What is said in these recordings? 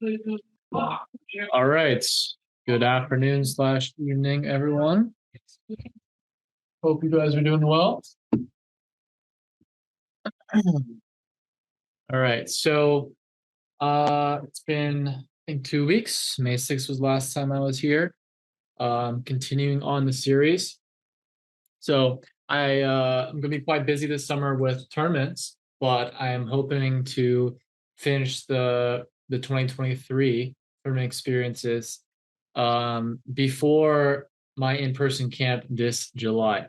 All right. Good afternoon slash evening, everyone. Hope you guys are doing well. All right. So it's been I think 2 weeks. May 6th was last time I was here. Continuing on the series. So I'm gonna be quite busy this summer with tournaments, but I am hoping to finish the 2023 tournament experiences before my in-person camp this July.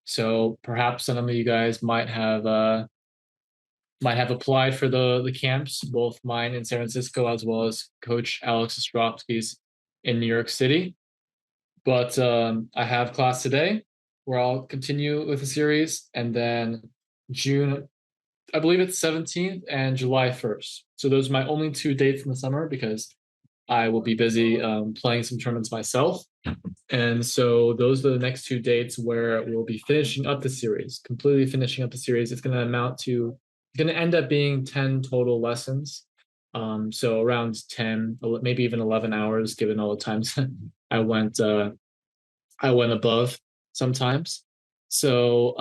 So perhaps some of you guys might have applied for the camps, both mine in San Francisco as well as Coach Alex Ostrovsky's in New York City. But I have class today where I'll continue with the series, and then June, I believe it's 17th and July 1st. So those are my only 2 dates in the summer because I will be busy playing some tournaments myself. And so those are the next 2 dates where we'll be finishing up the series, completely finishing up the series. It's going to going to end up being 10 total lessons. So around 10, maybe even 11 hours, given all the times I went, uh, I went above sometimes. So,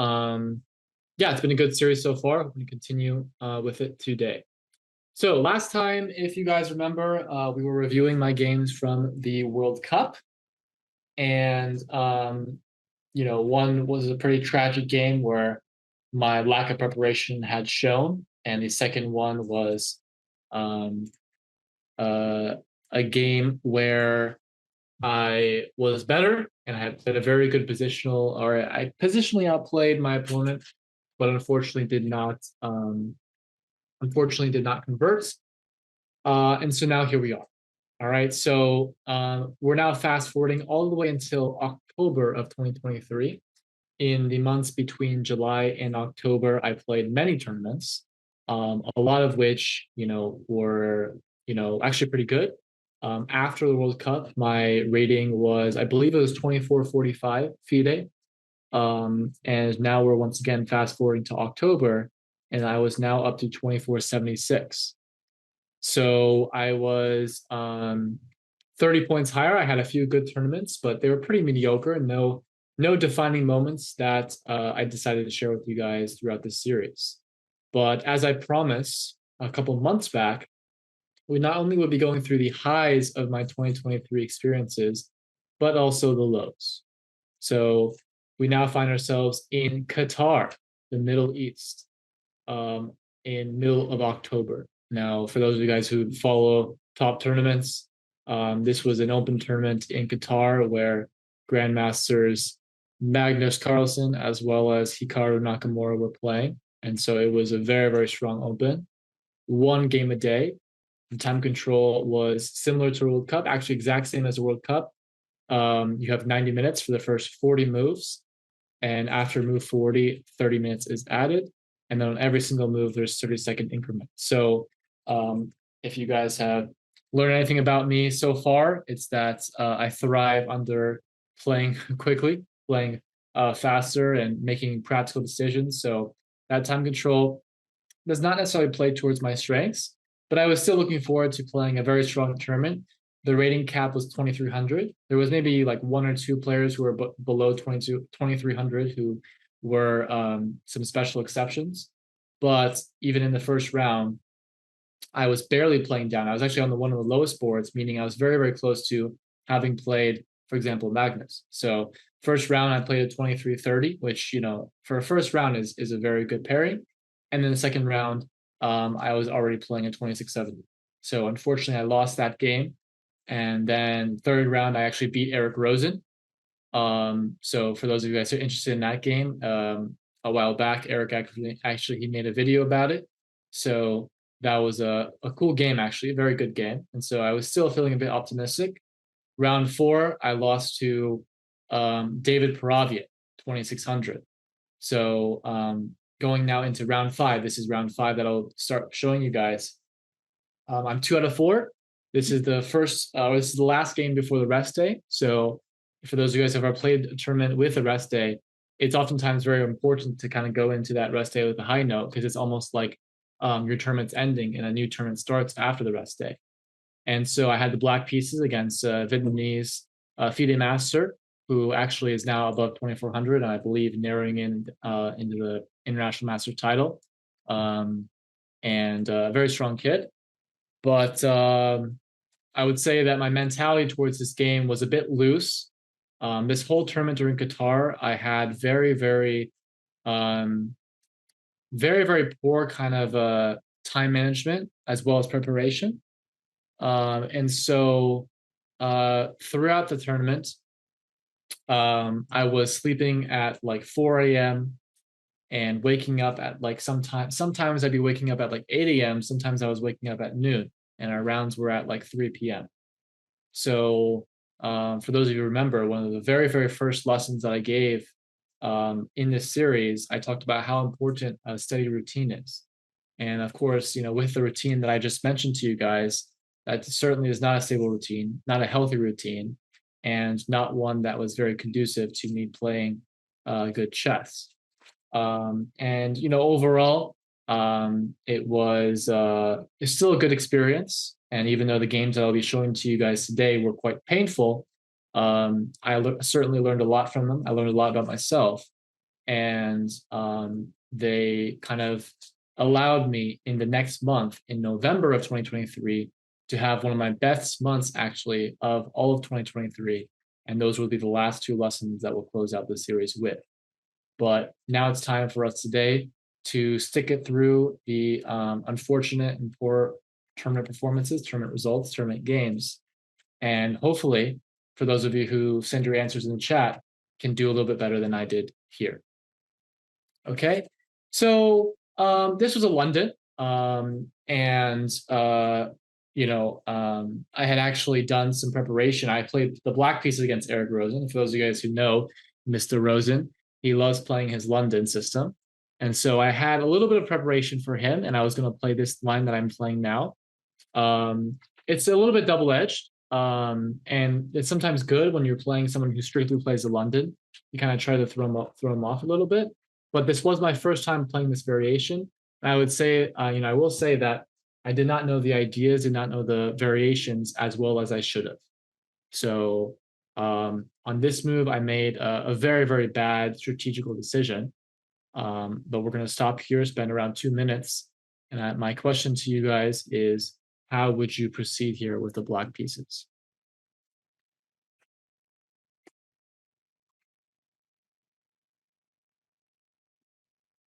yeah, it's been a good series so far. I'm going to continue with it today. So last time, if you guys remember, we were reviewing my games from the World Cup, and one was a pretty tragic game where my lack of preparation had shown, and the second one was um, uh, a game where I was better and I had been a very good positional, or I positionally outplayed my opponent, but unfortunately did not convert. And so now here we are. All right. So we're now fast forwarding all the way until October of 2023. In the months between July and October, I played many tournaments, a lot of which, were, actually pretty good. After the World Cup, my rating was, I believe it was 2445 FIDE. And now we're once again fast forwarding to October, and I was now up to 2476. So I was 30 points higher. I had a few good tournaments, but they were pretty mediocre and no defining moments that I decided to share with you guys throughout this series. But as I promised a couple months back, we not only will be going through the highs of my 2023 experiences, but also the lows. So we now find ourselves in Qatar, the Middle East, in middle of October. Now, for those of you guys who follow top tournaments, this was an open tournament in Qatar where grandmasters Magnus Carlsen as well as Hikaru Nakamura were playing. And so it was a very, very strong open. One game a day. The time control was similar to the World Cup, actually exact same as the World Cup. You have 90 minutes for the first 40 moves. And after move 40, 30 minutes is added. And then on every single move, there's 30-second increment. So if you guys have learned anything about me so far, it's that I thrive under playing quickly, playing faster, and making practical decisions. So that time control does not necessarily play towards my strengths, but I was still looking forward to playing a very strong tournament. The rating cap was 2,300. There was maybe like one or two players who were below 2,300 who were some special exceptions. But even in the first round, I was barely playing down. I was actually on one of the lowest boards, meaning I was very, very close to having played, for example, Magnus. So first round, I played a 2330, which, for a first round is a very good pairing. And then the second round, I was already playing a 2670. So unfortunately, I lost that game. And then third round, I actually beat Eric Rosen. So for those of you guys who are interested in that game, a while back, Eric actually he made a video about it. So that was a cool game, actually, a very good game. And so I was still feeling a bit optimistic. Round four, I lost to David Paravia, 2600. So going now into round five, this is round five that I'll start showing you guys. I'm 2 out of 4. This is this is the last game before the rest day. So for those of you guys who have ever played a tournament with a rest day, it's oftentimes very important to kind of go into that rest day with a high note because it's almost like your tournament's ending and a new tournament starts after the rest day. And so I had the black pieces against Vietnamese FIDE Master, who actually is now above 2,400, and I believe narrowing in into the international master title. And a very strong kid. But I would say that my mentality towards this game was a bit loose. This whole tournament during Qatar, I had um, very poor kind of time management as well as preparation. And so throughout the tournament, I was sleeping at like 4 a.m. and waking up at like sometimes I'd be waking up at like 8 a.m. Sometimes I was waking up at noon, and our rounds were at like 3 p.m. So for those of you who remember, one of the very first lessons that I gave in this series, I talked about how important a steady routine is. And of course, with the routine that I just mentioned to you guys, that certainly is not a stable routine, not a healthy routine, and not one that was very conducive to me playing good chess. And overall, it's still a good experience. And even though the games that I'll be showing to you guys today were quite painful, certainly learned a lot from them. I learned a lot about myself, and they kind of allowed me in the next month, in November of 2023, to have one of my best months actually of all of 2023. And those will be the last two lessons that we'll close out the series with. But now it's time for us today to stick it through the unfortunate and poor tournament performances, tournament results, tournament games. And hopefully, for those of you who send your answers in the chat, can do a little bit better than I did here. Okay, so this was a London, and I had actually done some preparation. I played the black pieces against Eric Rosen. For those of you guys who know Mr. Rosen, he loves playing his London system. And so I had a little bit of preparation for him, and I was going to play this line that I'm playing now. It's a little bit double-edged, and it's sometimes good when you're playing someone who strictly plays the London. You kind of try to throw him off a little bit. But this was my first time playing this variation. And I would say, I will say that I did not know the ideas, did not know the variations as well as I should have. So on this move, I made a very bad strategical decision. But we're going to stop here, spend around 2 minutes. And my question to you guys is, how would you proceed here with the black pieces?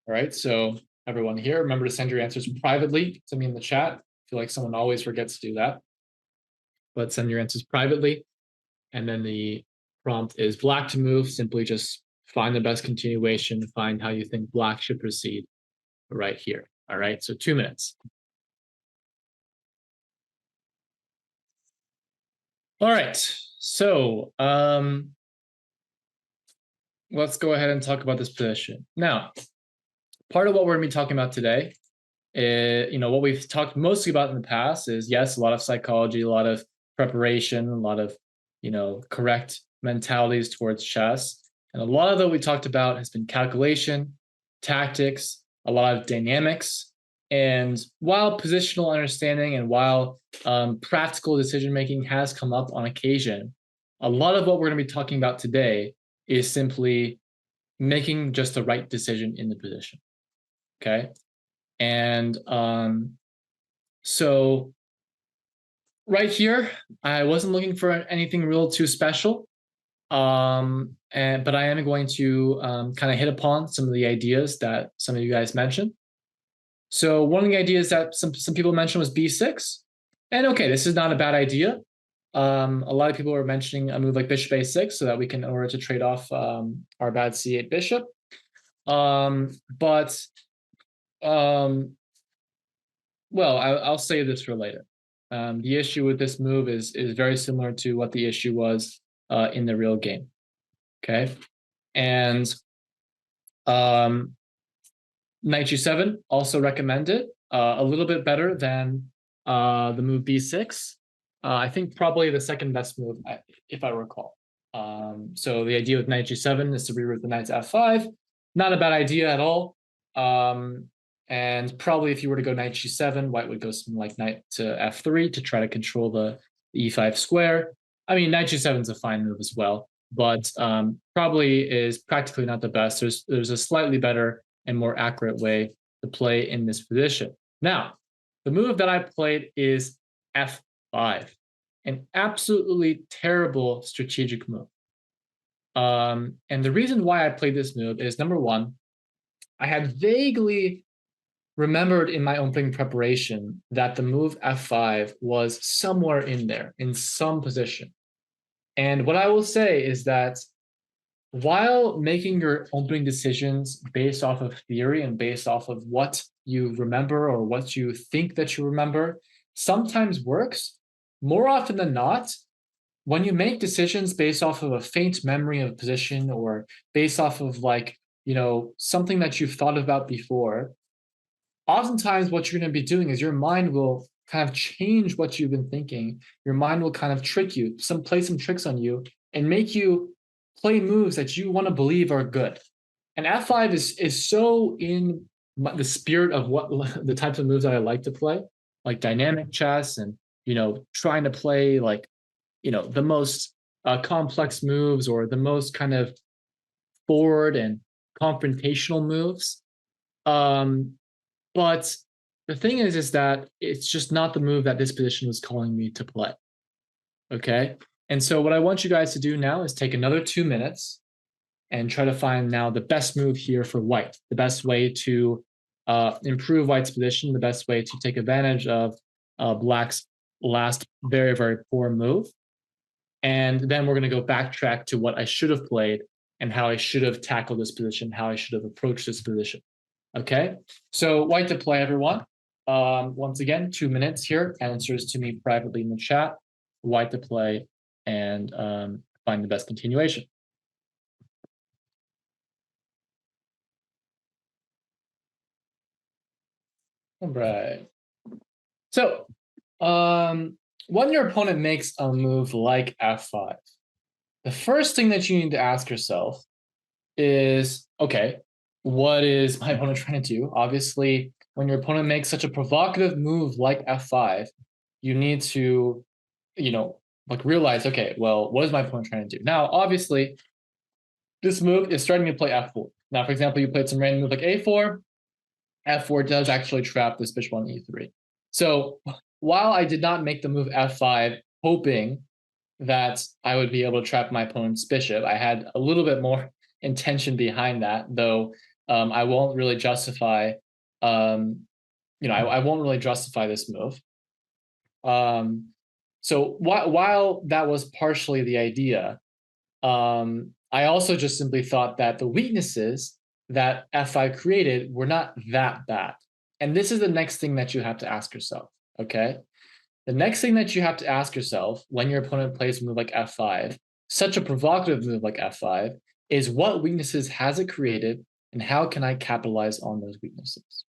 All right, so everyone here, remember to send your answers privately to me in the chat. I feel like someone always forgets to do that. But send your answers privately. And then the prompt is black to move. Simply just find the best continuation, find how you think black should proceed right here. All right, so 2 minutes. All right, so let's go ahead and talk about this position. Now, part of what we're going to be talking about today, what we've talked mostly about in the past is, yes, a lot of psychology, a lot of preparation, a lot of, correct mentalities towards chess. And a lot of what we talked about has been calculation, tactics, a lot of dynamics. And while positional understanding and while practical decision-making has come up on occasion, a lot of what we're going to be talking about today is simply making just the right decision in the position. Okay. And so right here, I wasn't looking for anything real too special. But I am going to kind of hit upon some of the ideas that some of you guys mentioned. So one of the ideas that some people mentioned was b6. And okay, this is not a bad idea. A lot of people are mentioning a move like bishop a6 so that we can, in order to trade off our bad c8 bishop. Well, I'll say this for later. The issue with this move is very similar to what the issue was in the real game. Okay, and knight g7 also recommended, a little bit better than the move b6. I think probably the second best move, if I recall. So the idea with knight g7 is to reroute the knight to f5. Not a bad idea at all. And probably if you were to go knight g7, white would go something like knight to f3 to try to control the e5 square. I mean, knight g7 is a fine move as well, but probably is practically not the best. There's a slightly better and more accurate way to play in this position. Now, the move that I played is f5, an absolutely terrible strategic move. And the reason why I played this move is, number one, I had vaguely remembered in my opening preparation that the move f5 was somewhere in there, in some position. And what I will say is that while making your opening decisions based off of theory and based off of what you remember or what you think that you remember sometimes works, more often than not, when you make decisions based off of a faint memory of position or based off of something that you've thought about before, oftentimes what you're going to be doing is your mind will kind of change what you've been thinking. Your mind will kind of trick you, play some tricks on you and make you play moves that you want to believe are good. And f5 is so in the spirit of what the types of moves that I like to play, like dynamic chess and, trying to play the most complex moves or the most kind of forward and confrontational moves. But the thing is that it's just not the move that this position was calling me to play. Okay. And so what I want you guys to do now is take another 2 minutes and try to find now the best move here for white, the best way to improve white's position, the best way to take advantage of black's last very, very poor move. And then we're going to go backtrack to what I should have played and how I should have tackled this position, how I should have approached this position. Okay, so white to play, everyone. Once again, 2 minutes here. Answers to me privately in the chat. White to play and find the best continuation. All right. So when your opponent makes a move like f5, the first thing that you need to ask yourself is, okay, what is my opponent trying to do? Obviously, when your opponent makes such a provocative move like f5, you need to, realize, okay, well, what is my opponent trying to do? Now, obviously, this move is starting to play f4. Now, for example, you played some random move like a4. f4 does actually trap this bishop on e3. So while I did not make the move f5 hoping that I would be able to trap my opponent's bishop, I had a little bit more intention behind that, though I won't really justify, I won't really justify this move. So while that was partially the idea, I also just simply thought that the weaknesses that f5 created were not that bad. And this is the next thing that you have to ask yourself, okay? The next thing that you have to ask yourself when your opponent plays a move like f5, such a provocative move like f5, is what weaknesses has it created and how can I capitalize on those weaknesses?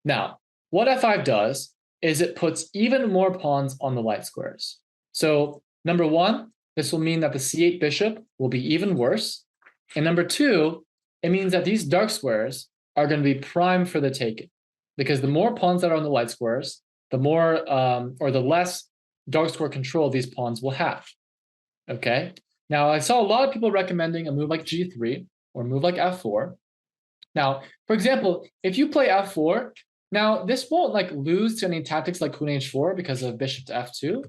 Now, what f5 does is it puts even more pawns on the light squares. So number one, this will mean that the c8 bishop will be even worse. And number two, it means that these dark squares are going to be prime for the taking, because the more pawns that are on the light squares, the more or the less dark square control these pawns will have. Okay. Now, I saw a lot of people recommending a move like g3 or a move like f4. Now, for example, if you play f4, now this won't lose to any tactics like queen h4 because of bishop to f2.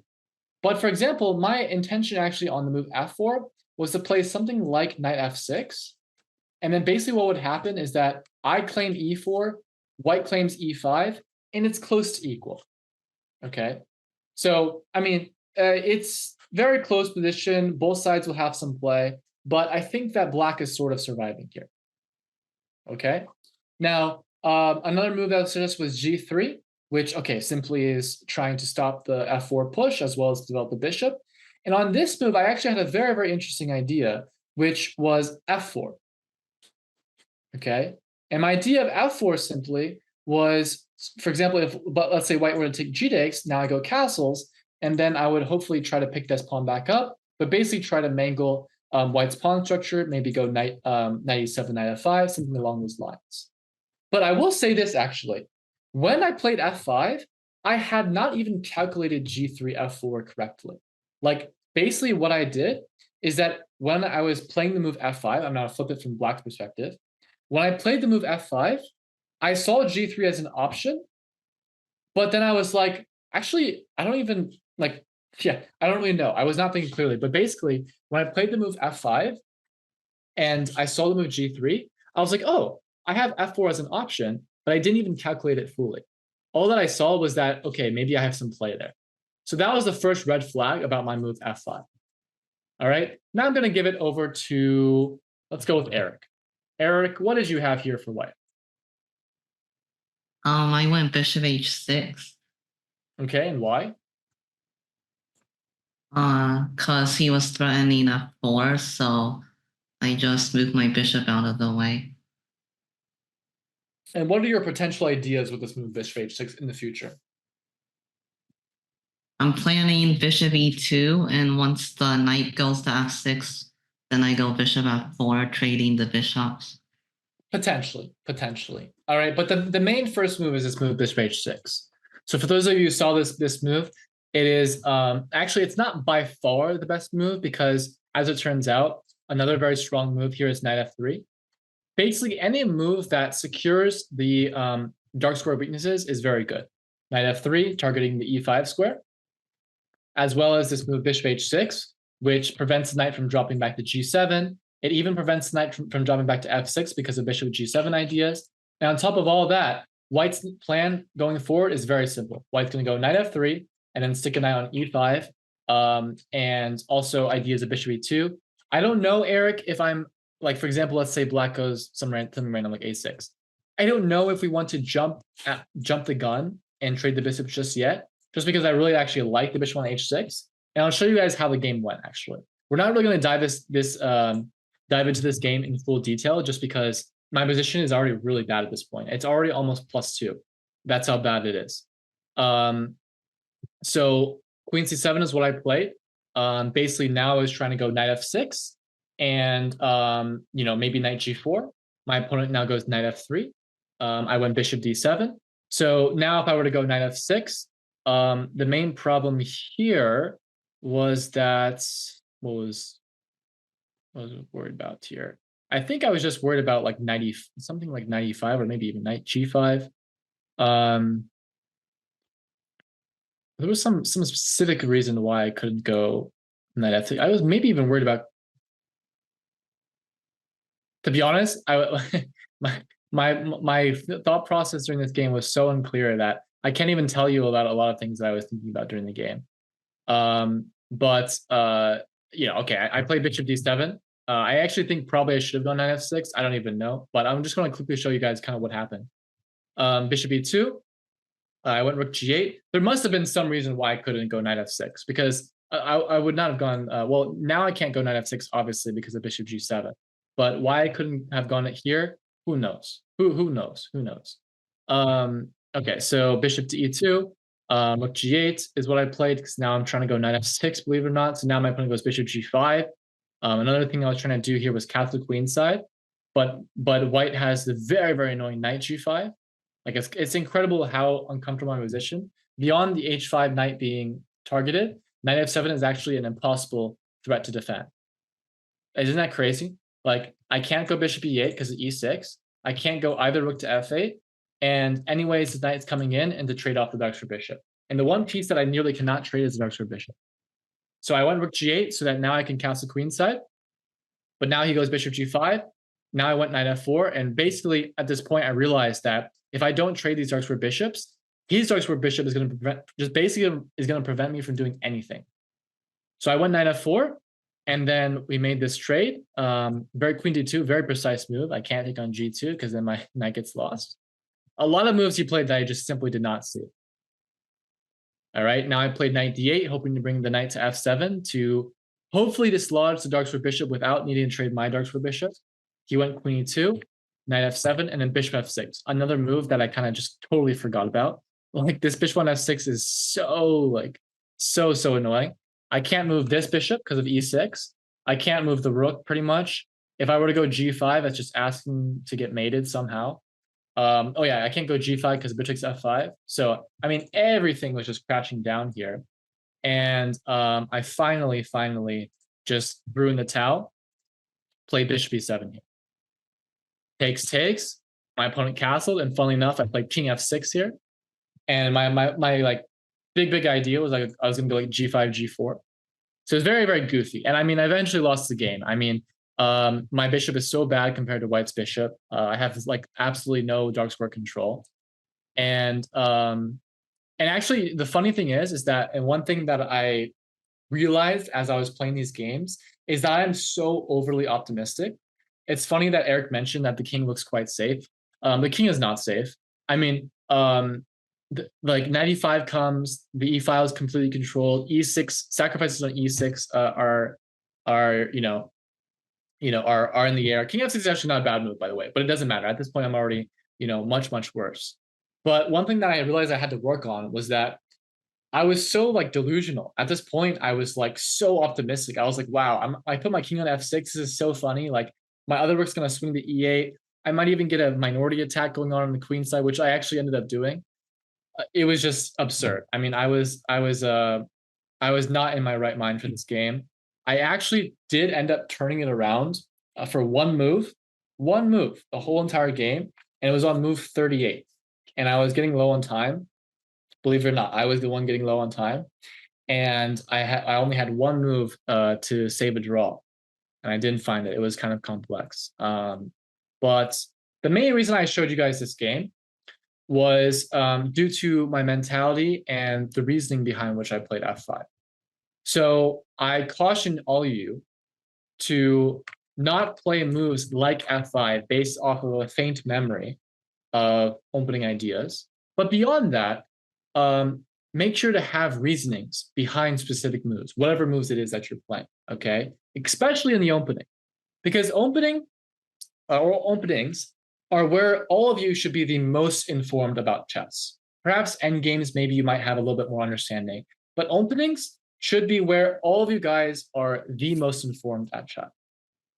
But for example, my intention actually on the move f4 was to play something like knight f6. And then basically what would happen is that I claim e4, white claims e5, and it's close to equal. Okay. So, I mean, it's very close position. Both sides will have some play, but I think that black is sort of surviving here. Okay. Now, another move that I would suggest was g3, which, okay, simply is trying to stop the f4 push as well as develop the bishop. And on this move, I actually had a very, very interesting idea, which was f4. Okay. And my idea of f4 simply was, for example, but let's say white were to take g takes, now I go castles, and then I would hopefully try to pick this pawn back up, but basically try to mangle white's pawn structure, maybe go knight e7, knight f5, something along those lines. But I will say this actually. When I played f5, I had not even calculated g3, f4 correctly. Like basically what I did is that when I was playing the move f5, I'm going to flip it from black's perspective. When I played the move f5, I saw g3 as an option, but then I was like, actually, I don't even like, yeah, I don't really know. I was not thinking clearly, but basically when I played the move f5 and I saw the move g3, I was like, oh, I have f4 as an option, but I didn't even calculate it fully. All that I saw was that, okay, maybe I have some play there. So that was the first red flag about my move f5. All right, now I'm going to give it over to, let's go with Eric. Eric, what did you have here for white? I went bishop h6. Okay, and why? Cause he was threatening f4, so I just moved my bishop out of the way. And what are your potential ideas with this move bishop h6 in the future? I'm planning bishop e2, and once the knight goes to f6, then I go bishop f4, trading the bishops. Potentially. All right, but the main first move is this move bishop h6. So for those of you who saw this move, it is actually it's not by far the best move because as it turns out, another very strong move here is knight f3. Basically, any move that secures the dark square weaknesses is very good. Knight f3 targeting the e5 square, as well as this move bishop h6, which prevents the knight from dropping back to g7. It even prevents the knight from dropping back to f6 because of bishop g7 ideas. And on top of all that, white's plan going forward is very simple. White's going to go knight f3 and then stick a knight on e5, and also ideas of bishop e2. I don't know, Eric, if I'm like, for example, let's say black goes something random like a6. I don't know if we want to jump the gun and trade the bishops just yet, just because I really actually like the bishop on h6. And I'll show you guys how the game went, actually. We're not really going to dive into this game in full detail, just because my position is already really bad at this point. It's already almost +2. That's how bad it is. So queen c7 is what I played. Basically now I was trying to go knight f6 and maybe knight g4. My opponent now goes knight f3. I went bishop d7. So now if I were to go knight f6, the main problem here was that what was I worried about here? I think I was just worried about like something like 95 or maybe even knight g5. There was some specific reason why I couldn't go knight f6. I was maybe even worried about. To be honest, my thought process during this game was so unclear that I can't even tell you about a lot of things that I was thinking about during the game. Okay, I played bishop d7. I actually think probably I should have gone knight f6. I don't even know, but I'm just going to quickly show you guys kind of what happened. Bishop e2. I went rook g8. There must have been some reason why I couldn't go knight f6 because I would not have gone. Well, now I can't go knight f6 obviously because of bishop g7. But why I couldn't have gone it here, who knows? Who knows? Who knows? Okay, so bishop to e2. Rook g8 is what I played because now I'm trying to go knight f6, believe it or not. So now my opponent goes bishop g5. Another thing I was trying to do here was capture the queen side, but white has the very, very annoying knight g5. Like it's incredible how uncomfortable my position. Beyond the h5 knight being targeted, knight f7 is actually an impossible threat to defend. Isn't that crazy? Like I can't go bishop e8 because of e6. I can't go either rook to f8. And anyways, the knight's coming in and to trade off the dark square bishop. And the one piece that I nearly cannot trade is the dark square bishop. So I went rook g8 so that now I can castle queen side. But now he goes bishop g5. Now I went knight f4. And basically at this point, I realized that if I don't trade these dark square bishops, his dark square bishop is going to prevent me from doing anything. So I went knight f4. And then we made this trade. Very queen d2, very precise move. I can't take on g2 because then my knight gets lost. A lot of moves he played that I just simply did not see. All right, now I played knight d8, hoping to bring the knight to f7 to hopefully dislodge the dark square bishop without needing to trade my dark square bishop. He went queen e2, knight f7, and then bishop f6. Another move that I kind of just totally forgot about. Like this bishop on f6 is so annoying. I can't move this bishop because of e6. I can't move the rook pretty much. If I were to go g5, that's just asking to get mated somehow. Oh yeah, I can't go g5 because bishop takes f5. So I mean, everything was just crashing down here, and I finally just threw in the towel, played bishop e7 here. Takes. My opponent castled, and funnily enough, I played king f6 here, and my like big idea was like I was gonna go like g5 g4. So it's very goofy, and I mean, I eventually lost the game. I mean, my bishop is so bad compared to white's bishop. I have like absolutely no dark square control, and actually the funny thing is that, and one thing that I realized as I was playing these games is that I'm so overly optimistic. It's funny that Eric mentioned that the king looks quite safe. The king is not safe. I mean, like 95 comes, the e file is completely controlled. E6 sacrifices on e6 are are in the air. King f6 is actually not a bad move, by the way, but it doesn't matter. At this point, I'm already much worse. But one thing that I realized I had to work on was that I was so like delusional. At this point, I was like so optimistic. I was like, wow, I put my king on f6. This is so funny. Like my other rook's gonna swing to e8. I might even get a minority attack going on the queen side, which I actually ended up doing. It was just absurd. I mean, I was not in my right mind for this game. I actually did end up turning it around for one move, the whole entire game, and it was on move 38. And I was getting low on time. Believe it or not, I was the one getting low on time, and I only had one move to save a draw, and I didn't find it. It was kind of complex. But the main reason I showed you guys this game was due to my mentality and the reasoning behind which I played f5. So I caution all of you to not play moves like f5 based off of a faint memory of opening ideas. But beyond that, make sure to have reasonings behind specific moves, whatever moves it is that you're playing, okay? Especially in the opening. Because openings are where all of you should be the most informed about chess. Perhaps endgames, maybe you might have a little bit more understanding. But openings should be where all of you guys are the most informed at chess.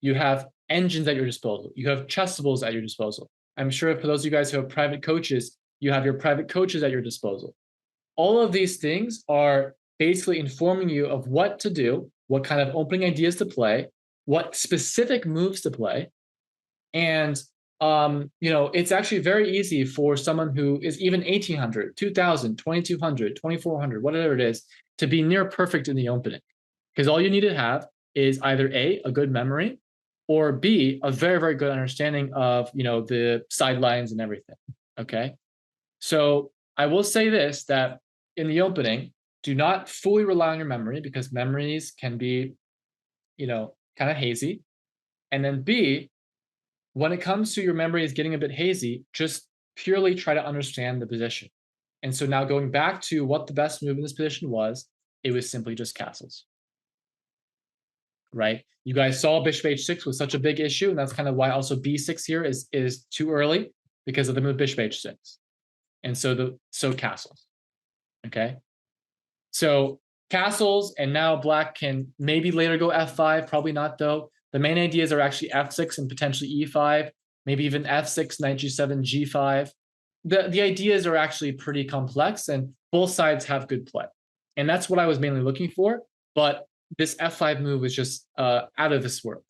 You have engines at your disposal. You have chessables at your disposal. I'm sure for those of you guys who have private coaches, you have your private coaches at your disposal. All of these things are basically informing you of what to do, what kind of opening ideas to play, what specific moves to play. And, it's actually very easy for someone who is even 1800, 2000, 2200, 2400, whatever it is, to be near perfect in the opening. Because all you need to have is either A, a good memory, or B, a very good understanding of, the sidelines and everything. Okay. So I will say this, that in the opening, do not fully rely on your memory, because memories can be, kind of hazy. And then B, when it comes to your memory is getting a bit hazy, just purely try to understand the position. And so now going back to what the best move in this position was, it was simply just castles. Right? You guys saw bishop h6 was such a big issue, and that's kind of why also b6 here is too early, because of the move bishop h6. And so castles. Okay. So castles, and now black can maybe later go f5, probably not though. The main ideas are actually f6 and potentially e5, maybe even f6, knight g7, g5. The ideas are actually pretty complex, and both sides have good play. And that's what I was mainly looking for. But this f5 move was just out of this world.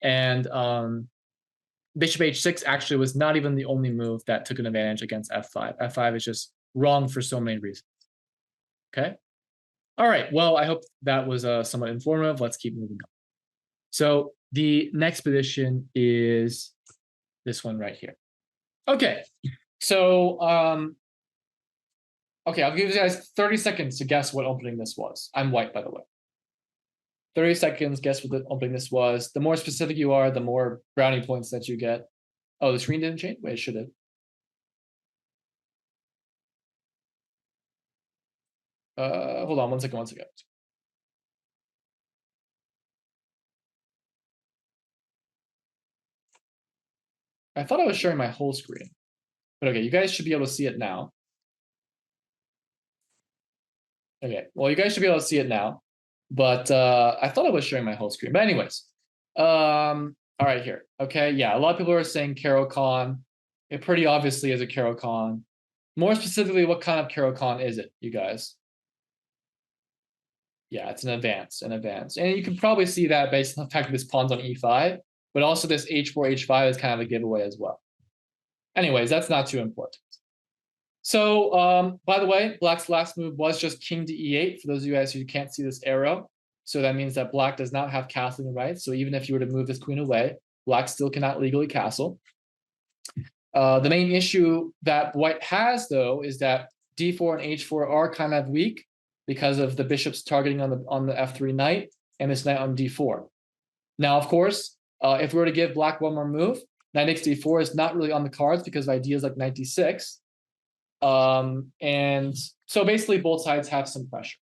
And bishop h6 actually was not even the only move that took an advantage against f5. f5 is just wrong for so many reasons. Okay. All right. Well, I hope that was somewhat informative. Let's keep moving on. So the next position is this one right here. Okay. So, okay, I'll give you guys 30 seconds to guess what opening this was. I'm white, by the way. 30 seconds, guess what the opening this was. The more specific you are, the more brownie points that you get. Oh, the screen didn't change? Wait, it should have. Hold on, one second. I thought I was sharing my whole screen. But okay, you guys should be able to see it now. Okay, well, you guys should be able to see it now. But I thought I was sharing my whole screen. But anyways, all right, here. Okay, yeah, a lot of people are saying Carol Khan. It pretty obviously is a Caro-Kann. More specifically, what kind of Caro-Kann is it, you guys? Yeah, it's an advance, And you can probably see that based on the fact that this pawn's on e5, but also this h4, h5 is kind of a giveaway as well. Anyways, that's not too important. So, by the way, black's last move was just king to e8, for those of you guys who can't see this arrow. So that means that black does not have castling rights. So even if you were to move this queen away, black still cannot legally castle. The main issue that white has, though, is that d4 and h4 are kind of weak because of the bishop's targeting on the f3 knight and this knight on d4. Now, of course, if we were to give black one more move, knight takes d4 is not really on the cards because of ideas like knight d6. And so basically both sides have some pressure.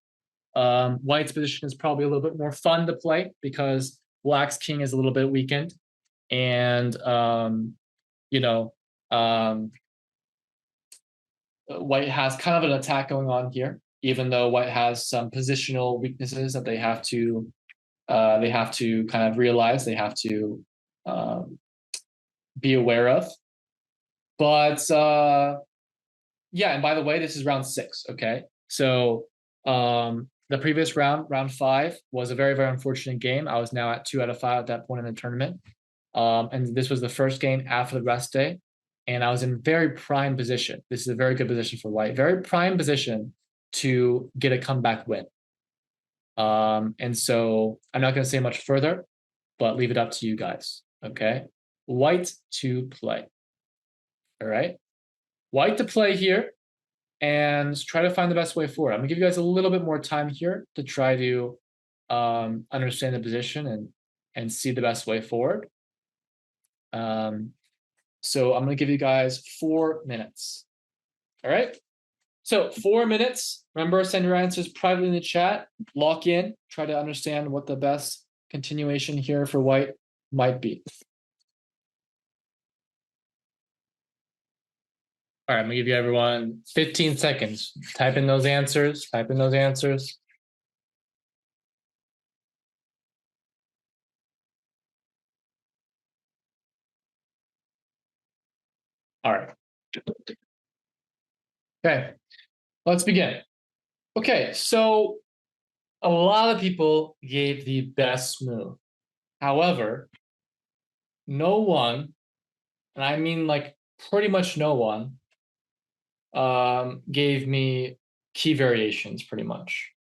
White's position is probably a little bit more fun to play because black's king is a little bit weakened. And, white has kind of an attack going on here, even though white has some positional weaknesses that they have to kind of realize, they have to be aware of. But yeah, and by the way, this is round 6, okay? So the previous round 5, was a very, very unfortunate game. I was now at 2 out of 5 at that point in the tournament. And this was the first game after the rest day. And I was in very prime position. This is a very good position for white. Very prime position to get a comeback win. And so I'm not going to say much further, but leave it up to you guys, okay? White to play. All right? White to play here and try to find the best way forward. I'm going to give you guys a little bit more time here to try to understand the position and see the best way forward. So I'm going to give you guys 4 minutes. All right. So 4 minutes. Remember, send your answers privately in the chat. Lock in. Try to understand what the best continuation here for white might be. All right. I'm going to give you everyone 15 seconds. Type in those answers. Type in those answers. All right. Okay, let's begin. Okay, so a lot of people gave the best move. However, no one, and I mean like pretty much no one, gave me key variations pretty much.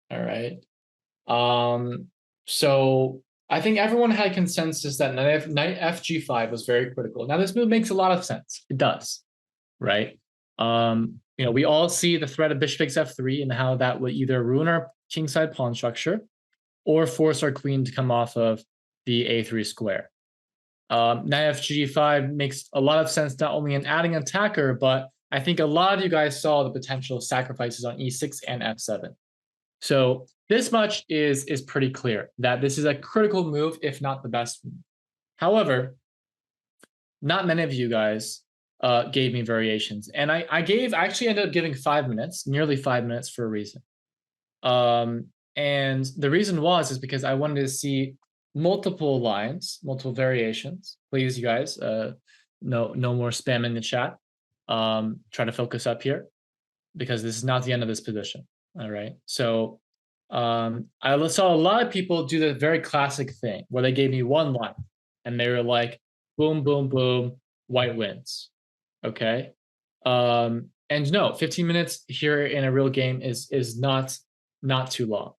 All right. So I think everyone had consensus that knight fg5 was very critical. Now this move makes a lot of sense. It does, right? We all see the threat of bishop takes f3 and how that would either ruin our kingside pawn structure or force our queen to come off of the a3 square. Knight fg5 makes a lot of sense, not only in adding an attacker, but I think a lot of you guys saw the potential sacrifices on e6 and f7. So this much is pretty clear that this is a critical move, if not the best move. However, not many of you guys gave me variations, and I actually ended up giving 5 minutes, nearly 5 minutes, for a reason. And the reason is because I wanted to see multiple lines, multiple variations. Please, you guys, no more spam in the chat. Try to focus up here because this is not the end of this position. All right. So I saw a lot of people do the very classic thing where they gave me one line and they were like, boom, boom, boom, white wins. Okay. And no, 15 minutes here in a real game is not too long.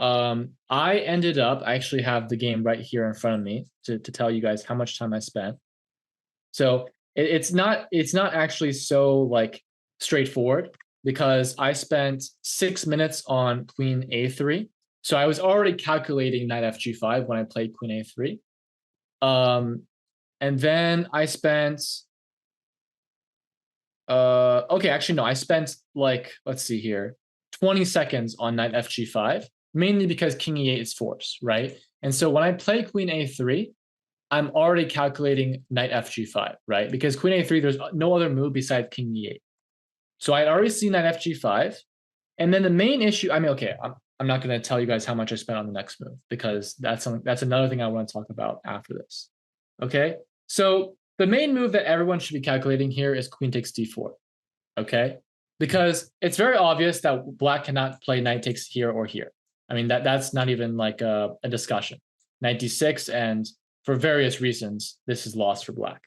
I actually have the game right here in front of me to tell you guys how much time I spent. So it's not actually so like straightforward because I spent 6 minutes on queen a3. So I was already calculating knight fg5 when I played queen a3. And then I spent okay, actually no, I spent like, let's see here, 20 seconds on knight fg5, mainly because king e8 is forced, right? And so when I play queen a3, I'm already calculating knight fg5, right? Because queen a3, there's no other move besides king e8. So I'd already seen knight fg5. And then the main issue, I mean, okay, I'm not going to tell you guys how much I spent on the next move because that's another thing I want to talk about after this. Okay, so the main move that everyone should be calculating here is queen takes d4, okay? Because it's very obvious that black cannot play knight takes here or here. I mean, that's not even like a discussion. Knight d6, and for various reasons, this is lost for black.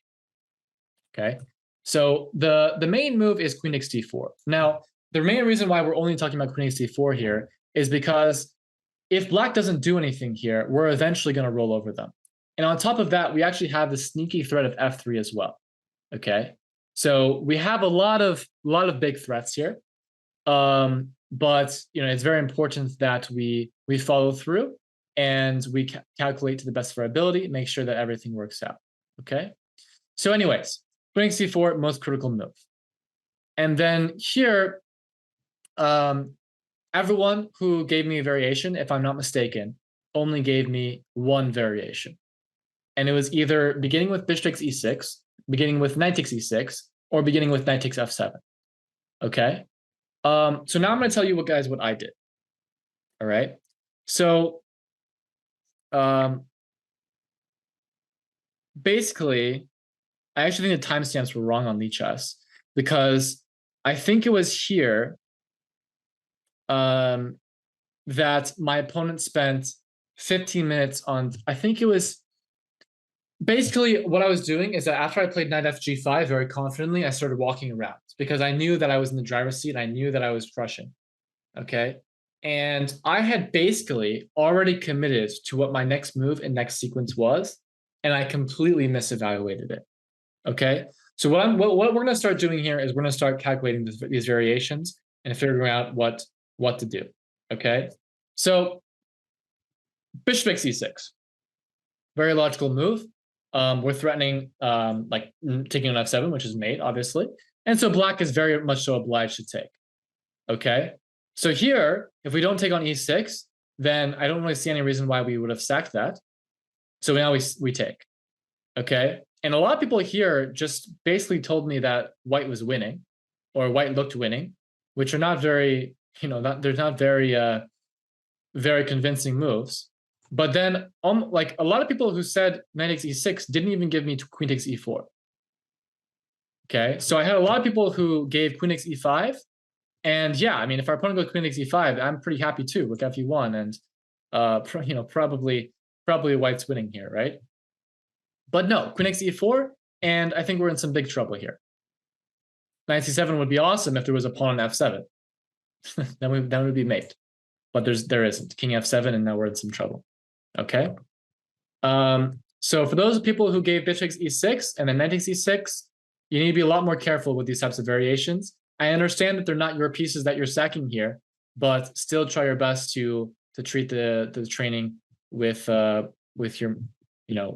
Okay, so the main move is queen takes d4. Now, the main reason why we're only talking about queen takes d4 here is because if black doesn't do anything here, we're eventually going to roll over them. And on top of that, we actually have the sneaky threat of f3 as well. Okay, so we have a lot of big threats here. But it's very important that we follow through and we calculate to the best of our ability, make sure that everything works out. Okay, so anyways, queen takes d4, most critical move. And then here, everyone who gave me a variation, if I'm not mistaken, only gave me one variation. And it was either beginning with bishop takes e6, beginning with knight takes e6, or beginning with knight takes f7. Okay? So now I'm going to tell you what I did. All right? So basically, I actually think the timestamps were wrong on Lichess, because I think it was here that my opponent spent 15 minutes on, I think it was, basically what I was doing is that after I played knight fg5 very confidently, I started walking around because I knew that I was in the driver's seat and I knew that I was crushing. Okay. And I had basically already committed to what my next move and next sequence was, and I completely misevaluated it. Okay. So what we're going to start doing here is we're going to start calculating these variations and figuring out what to do. Okay. So bishop takes e6. Very logical move. We're threatening like taking on f7, which is mate, obviously. And so black is very much so obliged to take. Okay. So here, if we don't take on e6, then I don't really see any reason why we would have sacked that. So now we take. Okay. And a lot of people here just basically told me that white was winning, or white looked winning, which are not very, they're not very very convincing moves. But then like a lot of people who said knight takes e6 didn't even give me queen takes e4. Okay, so I had a lot of people who gave queen takes e5, and yeah, I mean, if our opponent goes queen takes e5, I'm pretty happy too. Look fe1, and probably white's winning here, right? But no, queen takes e4, and I think we're in some big trouble here. Knight c7 would be awesome if there was a pawn on f7. then would be mate. But there isn't. King f7, and now we're in some trouble. Okay. So for those people who gave bishop takes e6 and then knight takes e6, you need to be a lot more careful with these types of variations. I understand that they're not your pieces that you're sacking here, but still try your best to treat the training with your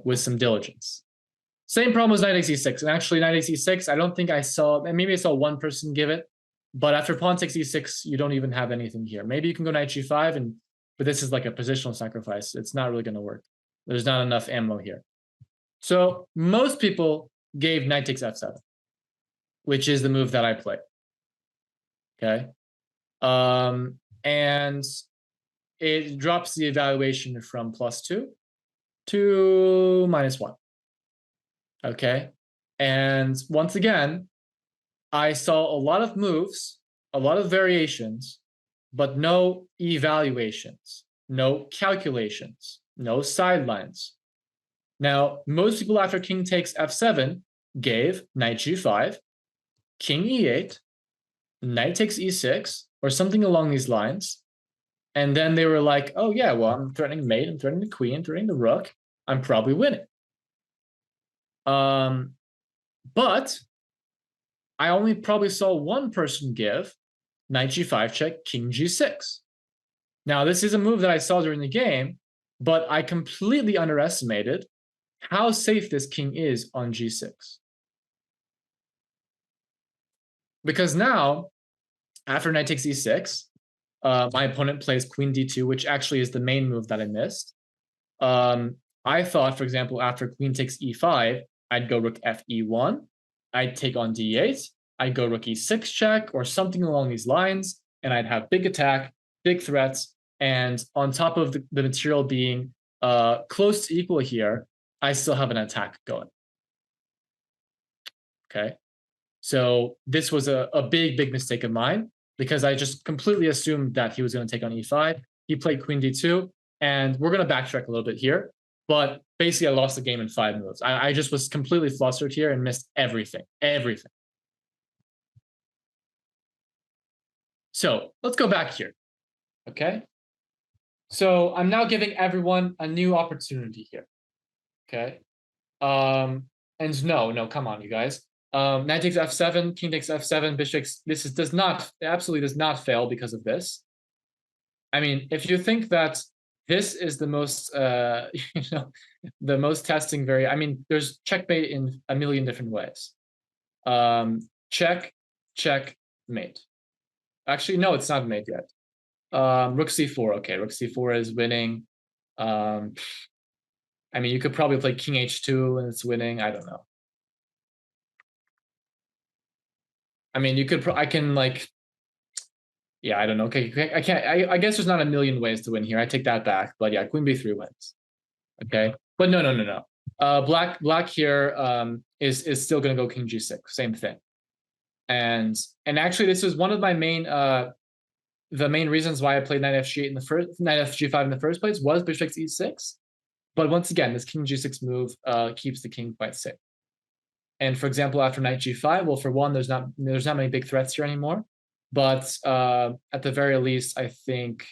with some diligence. Same problem as knight takes e6, and actually knight takes e6, I don't think I saw, and maybe I saw one person give it, but after pawn takes e6, you don't even have anything here. Maybe you can go knight g5, but this is like a positional sacrifice. It's not really going to work. There's not enough ammo here. So most people gave knight takes f7, which is the move that I played. Okay. And it drops the evaluation from +2 to -1. Okay. And once again, I saw a lot of moves, a lot of variations, but no evaluations, no calculations, no sidelines. Now, most people after king takes f7 gave knight g5, king e8, knight takes e6, or something along these lines. And then they were like, oh yeah, well, I'm threatening mate, I'm threatening the queen, I'm threatening the rook, I'm probably winning. But I only probably saw one person give knight g5 check, king g6. Now, this is a move that I saw during the game, but I completely underestimated how safe this king is on g6. Because now, after knight takes e6, my opponent plays queen d2, which actually is the main move that I missed. I thought, for example, after queen takes e5, I'd go rook fe1, I'd take on d8, I'd go rook e6 check or something along these lines, and I'd have big attack, big threats, and on top of the material being close to equal here, I still have an attack going. Okay. So this was a big mistake of mine because I just completely assumed that he was going to take on e5. He played queen d2, and we're going to backtrack a little bit here. But basically, I lost the game in 5 moves. I just was completely flustered here and missed everything. So let's go back here. Okay. So I'm now giving everyone a new opportunity here. Okay. And no, come on, you guys. Knight takes f7, king takes f7, bishop. Does not, absolutely does not fail because of this. I mean, if you think that this is the most, the most testing I mean, there's checkmate in a million different ways. Check, mate. Actually, no, it's not mate yet. Rook c4. Okay, rook c4 is winning. I mean, you could probably play king h2 and it's winning. I don't know. I mean, you could. I can like. Yeah, I don't know. Okay, I can't. I guess there's not a million ways to win here. I take that back. But yeah, queen b3 wins. Okay, but no. Black here is still gonna go king g6. Same thing. And actually, this was one of my main the main reasons why I played knight fg8 in the first knight fg5 in the first place was bishop e6. But once again, this king g6 move keeps the king quite safe. And for example, after knight g5, well, for one, there's not many big threats here anymore. But at the very least, I think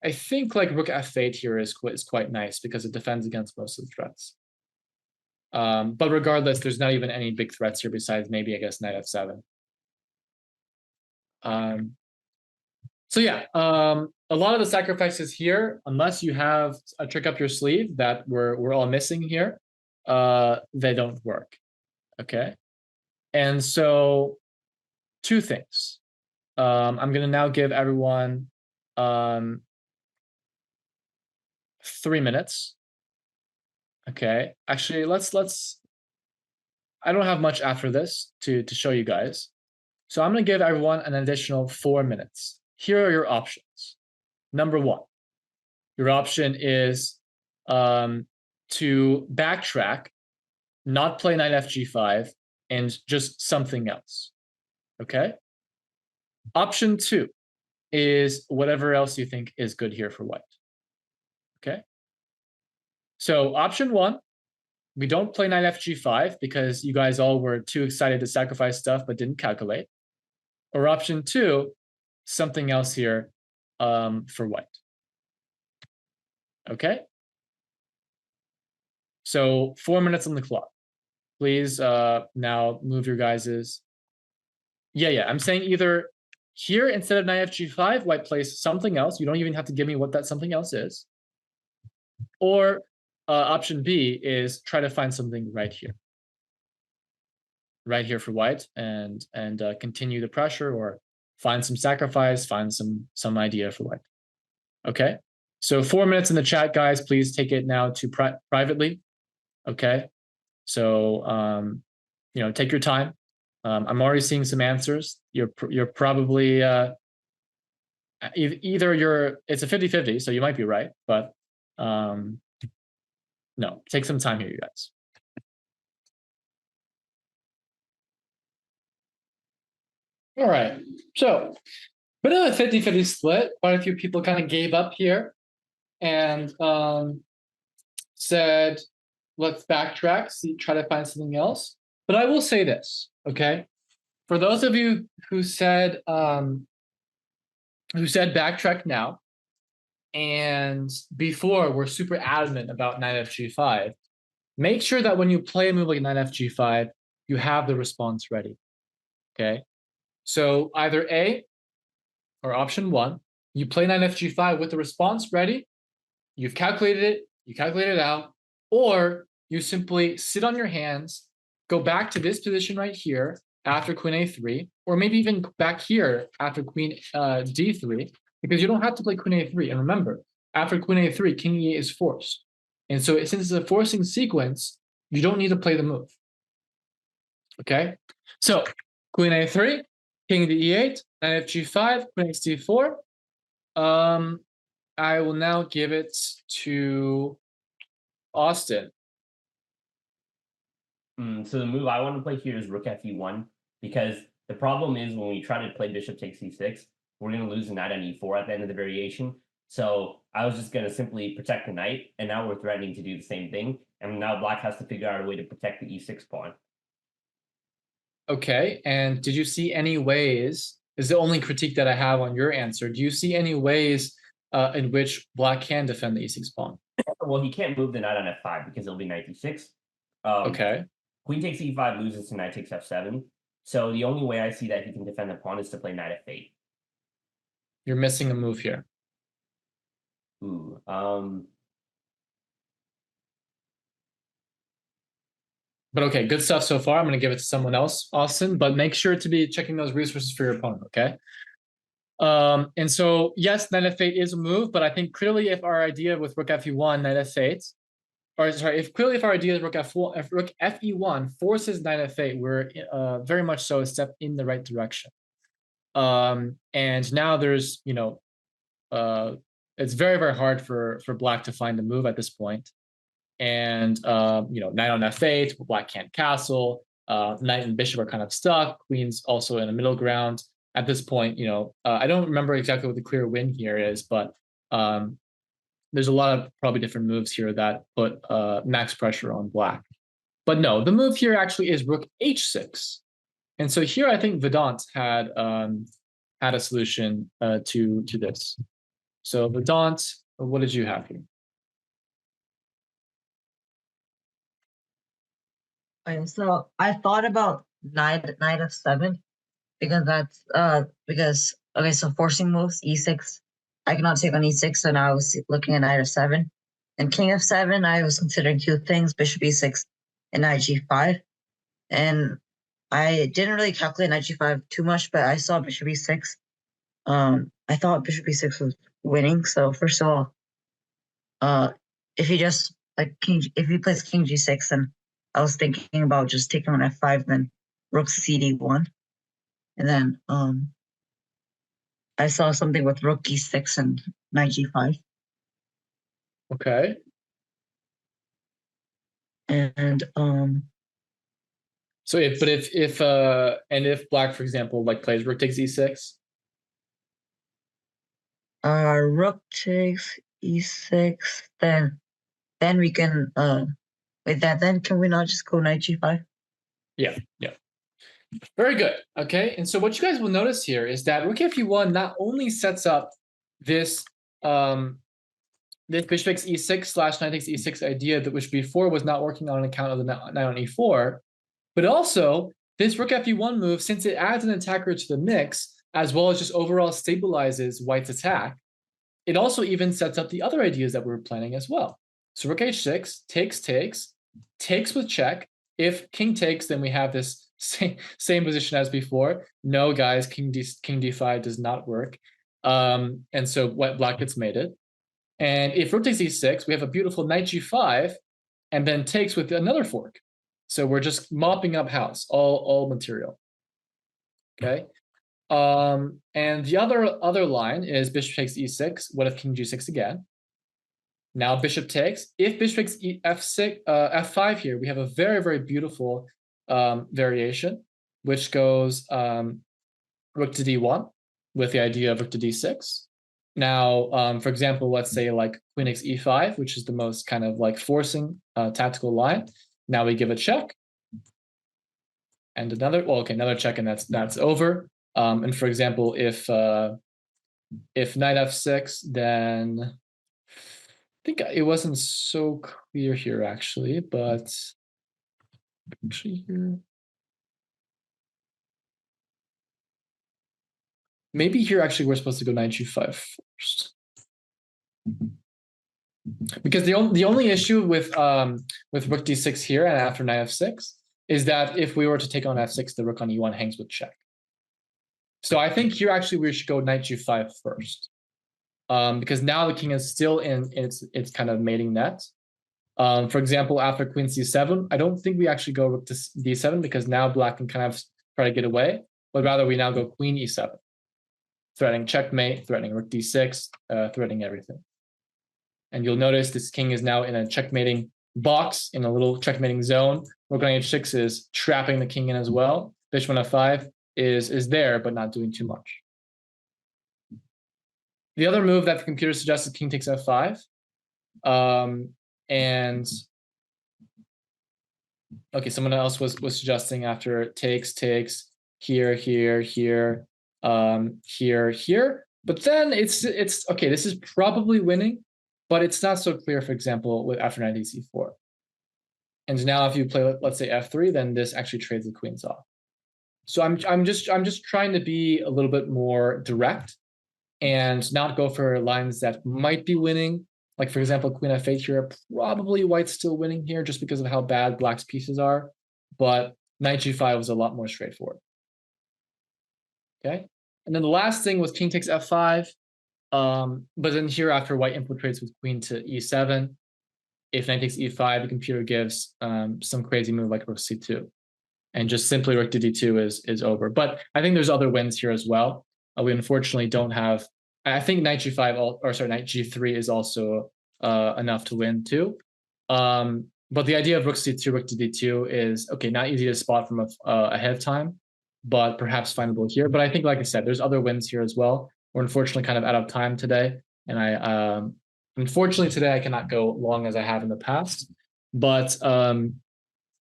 like rook f8 here is quite nice because it defends against most of the threats. But regardless, there's not even any big threats here besides maybe, I guess, knight f7. So yeah, a lot of the sacrifices here, unless you have a trick up your sleeve that we're all missing here, they don't work. Okay. And so 2 things. I'm gonna now give everyone 3 minutes. Okay. Actually, let's I don't have much after this to show you guys. So I'm gonna give everyone an additional 4 minutes. Here are your options. Number 1, your option is to backtrack, not play knight fg5, and just something else. Okay. Option 2 is whatever else you think is good here for white. Okay. So option 1, we don't play knight fg5 because you guys all were too excited to sacrifice stuff but didn't calculate. Or option 2, something else here for white. Okay. So 4 minutes on the clock. Please now move your guys's. Yeah. I'm saying either here instead of knight fg5, white plays something else. You don't even have to give me what that something else is. Or option B is try to find something right here. Right here for white and continue the pressure, or find some sacrifice, find some idea for white. Okay. So 4 minutes in the chat, guys. Please take it now to privately. Okay. So take your time. I'm already seeing some answers. You're probably either it's a 50-50, so you might be right, but no, take some time here, you guys. All right, so bit of a 50-50 split. Quite a few people kind of gave up here and said, let's backtrack, try to find something else. But I will say this, okay? For those of you who said backtrack now, and before we're super adamant about knight fg5, make sure that when you play a move like knight fg5, you have the response ready. Okay, so either A or option 1, you play knight fg5 with the response ready, you've calculated it, you calculate it out, or you simply sit on your hands, go back to this position right here after queen a3, or maybe even back here after queen d3, because you don't have to play queen a3. And remember, after queen a3, king e8 is forced. And so since it's a forcing sequence, you don't need to play the move. Okay? So queen a3, king to e8, knight fg5, queen x d4. I will now give it to Austin. So the move I want to play here is rook fe1, because the problem is when we try to play bishop takes e6, we're going to lose the knight on e4 at the end of the variation. So I was just going to simply protect the knight, and now we're threatening to do the same thing. And now black has to figure out a way to protect the e6 pawn. Okay, and did you see any ways? Is the only critique that I have on your answer. Do you see any ways in which black can defend the e6 pawn? Well, he can't move the knight on f5 because it'll be knight d6. Okay. Queen takes e5 loses to knight takes f7. So the only way I see that he can defend the pawn is to play knight f8. You're missing a move here. Ooh. But okay, good stuff so far. I'm going to give it to someone else, Austin, but make sure to be checking those resources for your opponent, okay? And so, yes, knight f8 is a move, but I think clearly if our idea with rook fe1, knight f8, or sorry, if our idea is rook f4, if rook fe1 forces knight f8, we're very much so a step in the right direction. And now there's, it's very, very hard for black to find a move at this point. And knight on f8, black can't castle. Knight and bishop are kind of stuck. Queen's also in the middle ground. At this point, I don't remember exactly what the clear win here is, but there's a lot of probably different moves here that put max pressure on black. But no, the move here actually is rook h6. And so here I think Vedant had a solution to this. So Vedant, what did you have here? Okay, so I thought about knight f7 because that's okay, so forcing moves e6. I cannot take on e6, so now I was looking at knight f7. And king f7, I was considering two things, bishop e6 and knight g5. And I didn't really calculate knight g5 too much, but I saw bishop e6. I thought bishop e6 was winning. So first of all, if he just if he plays king g6, then I was thinking about just taking on f5, then rook cd1, and then I saw something with rook e6 and knight g5. Okay. And so if black, for example, like plays rook takes e6. Rook takes e6, then we can with that. Then can we not just go knight g5? Yeah. Very good. Okay, and so what you guys will notice here is that rook fe1 not only sets up this this bishop takes e6 / knight takes e6 idea that which before was not working on account of the knight on e4, but also this rook fe1 move, since it adds an attacker to the mix as well as just overall stabilizes white's attack, it also even sets up the other ideas that we were planning as well. So rook h6 takes with check. If king takes, then we have this same position as before. No, guys, king d5 does not work. And so black gets mated. And if rook takes e6, we have a beautiful knight g5, and then takes with another fork. So we're just mopping up house, all material. Okay. And the other line is bishop takes e6. What if king g6 again? Now bishop takes. If bishop takes f6, f5 here, we have a very, very beautiful variation, which goes rook to d1 with the idea of rook to d6. Now, for example, let's say like queen takes e5, which is the most kind of like forcing tactical line. Now we give a check. And another check, and that's over. And for example, if knight f6, then I think it wasn't so clear here actually, but actually here. Maybe here actually we're supposed to go knight g5 first. Because the only issue with rook d6 here and after knight f6 is that if we were to take on f6, the rook on e1 hangs with check. So I think here actually we should go knight g5 first, because now the king is still in its kind of mating net. For example, after queen c7, I don't think we actually go rook to d7 because now black can kind of try to get away, but rather we now go queen e7, threatening checkmate, threatening rook d6, threatening everything. And you'll notice this king is now in a checkmating box in a little checkmating zone. Rook on h6 is trapping the king in as well. Bishop on f5 is there, but not doing too much. The other move that the computer suggests is king takes f5. And okay, someone else was suggesting after takes here, here, here, here. But then it's okay. This is probably winning, but it's not so clear. For example, with after knight takes e4. And now if you play, let's say f3, then this actually trades the queens off. So I'm just trying to be a little bit more direct and not go for lines that might be winning. Like, for example, queen f8 here, probably white's still winning here just because of how bad black's pieces are. But knight g5 was a lot more straightforward. Okay. And then the last thing was king takes f5. But then here after white infiltrates with queen to e7, if knight takes e5, the computer gives some crazy move like rook c2. And just simply rook to d2 is over. But I think there's other wins here as well. We unfortunately don't have, I think knight g5, or sorry, knight g3 is also enough to win too. But the idea of rook c2, rook to d2 is, okay, not easy to spot from ahead of time, but perhaps findable here. But I think, like I said, there's other wins here as well. We're unfortunately kind of out of time today. And unfortunately today I cannot go long as I have in the past. But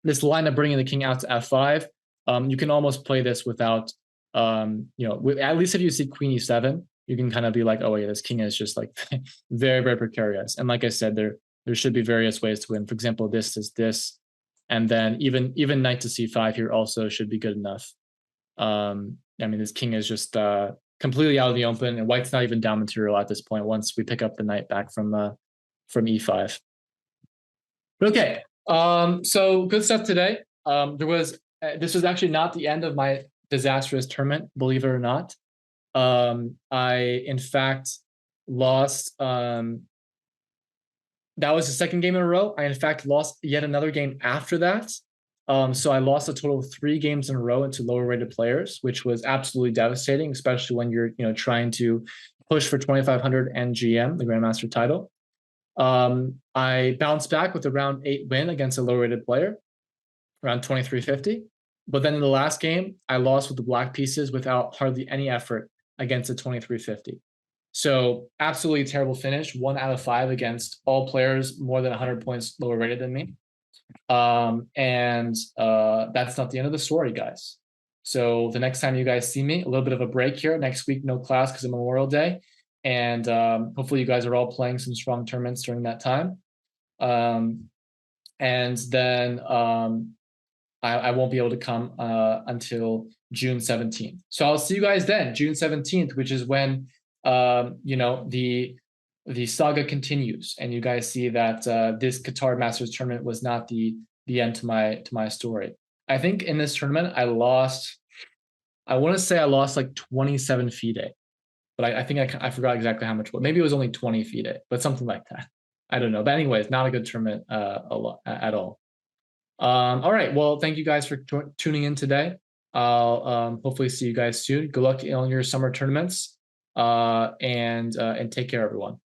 this line of bringing the king out to f5, you can almost play this without, at least if you see queen e7, you can kind of be like, oh yeah, this king is just like very, very precarious. And like I said, there should be various ways to win. For example, this is this, and then even knight to c5 here also should be good enough. I mean, this king is just completely out of the open, and white's not even down material at this point once we pick up the knight back from e5. Okay, so good stuff today. This was actually not the end of my disastrous tournament, believe it or not. I in fact lost. That was the second game in a row. I in fact lost yet another game after that. So I lost a total of 3 games in a row into lower rated players, which was absolutely devastating, especially when you're trying to push for 2500 and GM, the Grandmaster title. I bounced back with a round 8 win against a low rated player, around 2350. But then in the last game, I lost with the black pieces without hardly any effort against a 2350. So absolutely terrible finish, 1 out of 5 against all players more than 100 points lower rated than me. That's not the end of the story, guys. So the next time you guys see me, a little bit of a break here. Next week, no class because of Memorial Day. And hopefully you guys are all playing some strong tournaments during that time. And then I won't be able to come until June 17th. So I'll see you guys then, June 17th, which is when the saga continues, and you guys see that this Qatar Masters tournament was not the end to my story. I think in this tournament I lost. I want to say I lost like 27 FIDE, but I think I forgot exactly how much. Maybe it was only 20 FIDE, but something like that. I don't know. But anyways, not a good tournament at all. All right. Well, thank you guys for tuning in today. I'll hopefully see you guys soon. Good luck on your summer tournaments, and take care, everyone.